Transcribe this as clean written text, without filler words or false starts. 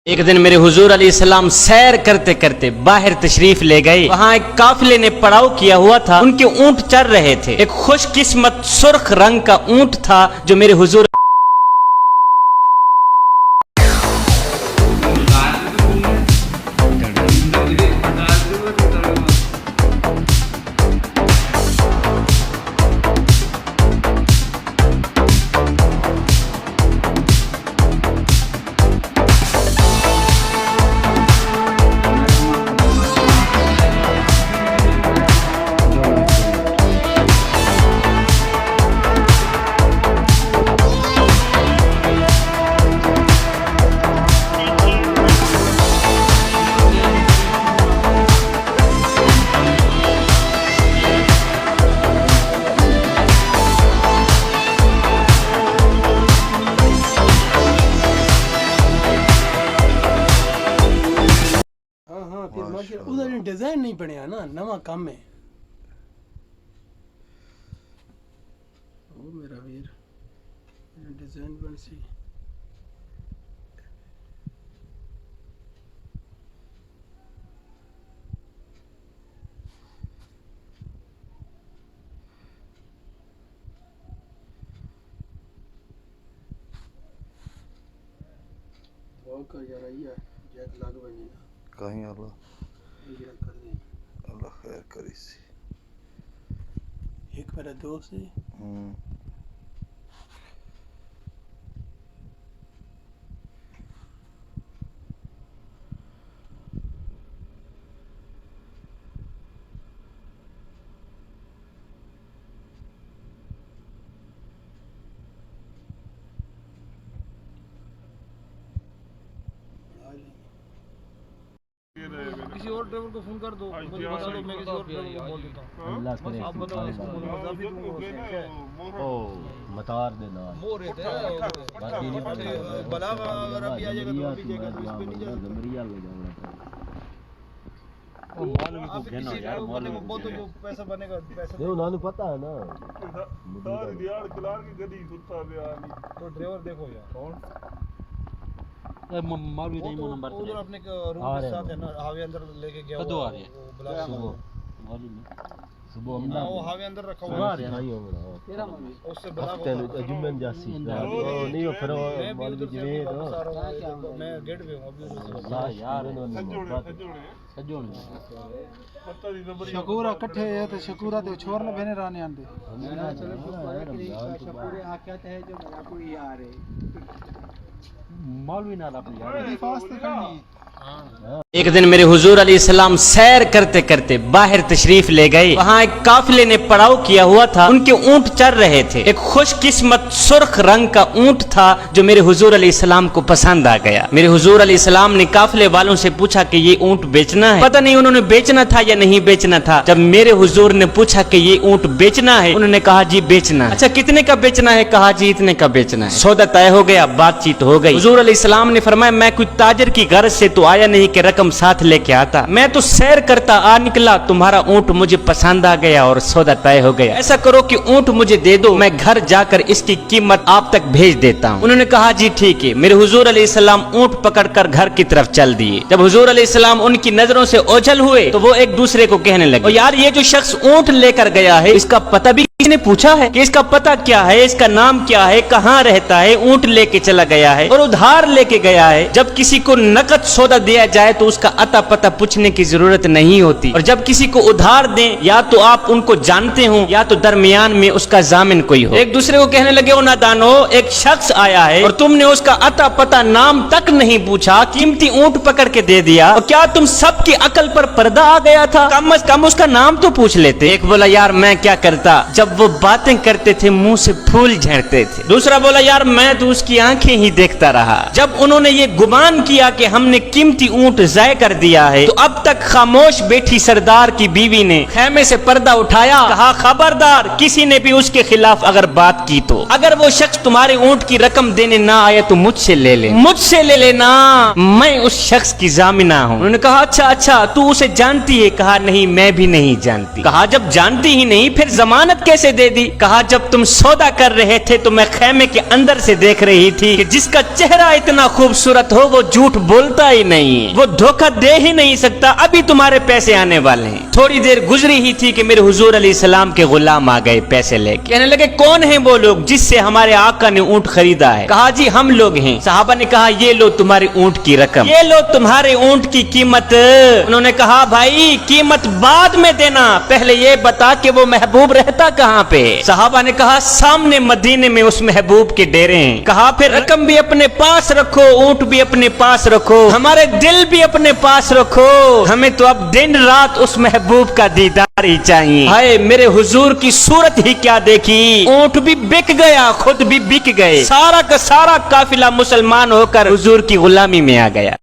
एक दिन मेरे हुजूर अलैहिस्सलाम सैर करते करते बाहर तशरीफ ले गए। वहाँ एक काफिले ने पड़ाव किया हुआ था, उनके ऊंट चर रहे थे। एक खुशकिस्मत सुर्ख रंग का ऊंट था जो मेरे हुजूर उधर डिजाइन नहीं बनया ना, नवा काम है वो मेरा वीर डिजाइन बन सी। कर यार ये जैक लाग बनी ना कहीं अल्लाह ये कर दे, अल्लाह खैर करी सी। एक मेरा दोस्त है किसी और ड्राइवर को फोन कर दो, मुझे बता दो, मैं किसी और ड्राइवर को बोल देता हूँ। आप बताओ इसको, मुझे मजाक भी दूंगा। ओ मतार दे ना मोर रहते हैं बाकी नहीं पता बला अगर अभी आ जाएगा तो अभी जाएगा, तो इस पे नहीं जाएगा। जमरिया ले जाऊंगा ओ मालूम को आप कहना किसी यार ड्राइवर वाले को बोल दो, जो पैसा बनेगा पैसा देखो नानू पता है ना तार दियार चला के गदी सुत्ता दिया तो ड्राइवर देखो यार कौन मालूम नहीं वो नंबर उधर अपने रूम के साथ है ना, हावे अंदर लेके गया कदों आ रहे वो बुला सुबह मालूम सुबह हम ना वो हावे अंदर रखा हुआ सुबह आ रहे नहीं होगा तेरा मालूम उससे बुला हफ्ते जुम्मन जासी नहीं हो फिर मालूम जिवे तो मैं गेट पे हूं अभी ला यार सजोण पता नहीं नंबर शकूरा कट्ठे है तो शकूरा ते छोर न बने रहने आंदे शकूरे आख्यात है जो कोई आ रहे मौलवी नाल अपनी यार फास्ट करनी एक दिन मेरे हुजूर अलैहिस्सलाम सैर करते करते बाहर तशरीफ ले गए। वहाँ एक काफिले ने पड़ाव किया हुआ था, उनके ऊंट चर रहे थे। एक खुशकिस्मत सुर्ख रंग का ऊंट था जो मेरे हुजूर अलैहिस्सलाम को पसंद आ गया। मेरे हुजूर अलैहिस्सलाम ने काफिले वालों से पूछा कि ये ऊंट बेचना है। पता नहीं उन्होंने बेचना था या नहीं बेचना था। जब मेरे हुजूर ने पूछा कि ये ऊंट बेचना है, उन्होंने कहा जी बेचना है। अच्छा कितने का बेचना है? कहा जी इतने का बेचना है। सौदा तय हो गया, बातचीत हो गई। हुजूर अलैहिस्सलाम ने फरमाया मैं कोई ताजर की गर्ज से तो आया नहीं कि रकम साथ लेके आता, मैं तो सैर करता आ निकला, तुम्हारा ऊंट मुझे पसंद आ गया और सौदा तय हो गया। ऐसा करो कि ऊंट मुझे दे दो, मैं घर जाकर इसकी कीमत आप तक भेज देता हूँ। उन्होंने कहा जी ठीक है। मेरे हुजूर अलैहिस्सलाम ऊंट पकड़कर घर की तरफ चल दिए। जब हुजूर अलैहिस्सलाम उनकी नजरों से ओझल हुए तो वो एक दूसरे को कहने लगे, यार ये जो शख्स ऊंट लेकर गया है इसका पता भी किसने पूछा है कि इसका पता क्या है, इसका नाम क्या है, कहाँ रहता है? ऊंट लेके चला गया है और उधार लेके गया है। जब किसी को नकद सौदा दिया जाए तो उसका अता पता पूछने की जरूरत नहीं होती, और जब किसी को उधार दें या तो आप उनको जानते हो या तो दरमियान में उसका जामिन कोई हो। एक दूसरे को कहने लगे, ओ नादानो, एक शख्स आया है और तुमने उसका अता पता नाम तक नहीं पूछा, कीमती ऊंट पकड़ के दे दिया, और क्या तुम सबकी अकल पर पर्दा आ गया था? कम अज कम उसका नाम तो पूछ लेते। एक बोला यार मैं क्या करता, जब वो बातें करते थे मुंह से फूल झड़ते थे। दूसरा बोला यार मैं तो उसकी आंखें ही देखता रहा। जब उन्होंने ये गुमान किया कि हमने कीमती ऊंट ज़ाय कर दिया है तो अब तक खामोश बैठी सरदार की बीवी ने खेमे से पर्दा उठाया, कहा खबरदार किसी ने भी उसके खिलाफ अगर बात की तो अगर वो शख्स तुम्हारे ऊंट की रकम देने ना आए तो मुझसे ले ले, मुझसे ले लेना, मैं उस शख्स की जामिना हूँ। उन्होंने कहा अच्छा तू उसे जानती है? कहा नहीं मैं भी नहीं जानती। कहा जब जानती ही नहीं फिर जमानत कैसे कैसे दे दी? कहा जब तुम सौदा कर रहे थे तो मैं खेमे के अंदर से देख रही थी कि जिसका चेहरा इतना खूबसूरत हो वो झूठ बोलता ही नहीं, वो धोखा दे ही नहीं सकता। अभी तुम्हारे पैसे आने वाले हैं। थोड़ी देर गुजरी ही थी कि मेरे हुजूर अलैहिस्सलाम के गुलाम आ गए पैसे लेके। कहने लगे कौन है वो लोग जिससे हमारे आका ने ऊंट खरीदा है? कहा जी हम लोग हैं। सहाबा ने कहा ये लो तुम्हारे ऊंट की रकम, ये लो तुम्हारे ऊंट की कीमत। उन्होंने कहा भाई कीमत बाद में देना, पहले ये बता कि वो महबूब रहता कहाँ पे? सहाबा ने कहा सामने मदीने में उस महबूब के डेरे हैं। कहा फिर रकम भी अपने पास रखो, ऊंट भी अपने पास रखो, हमारे दिल भी अपने पास रखो, हमें तो अब दिन रात उस महबूब का दीदार ही चाहिए। हाय मेरे हुजूर की सूरत ही क्या देखी, ऊंट भी बिक गया, खुद भी बिक गए, सारा का सारा काफिला मुसलमान होकर हुजूर की गुलामी में आ गया।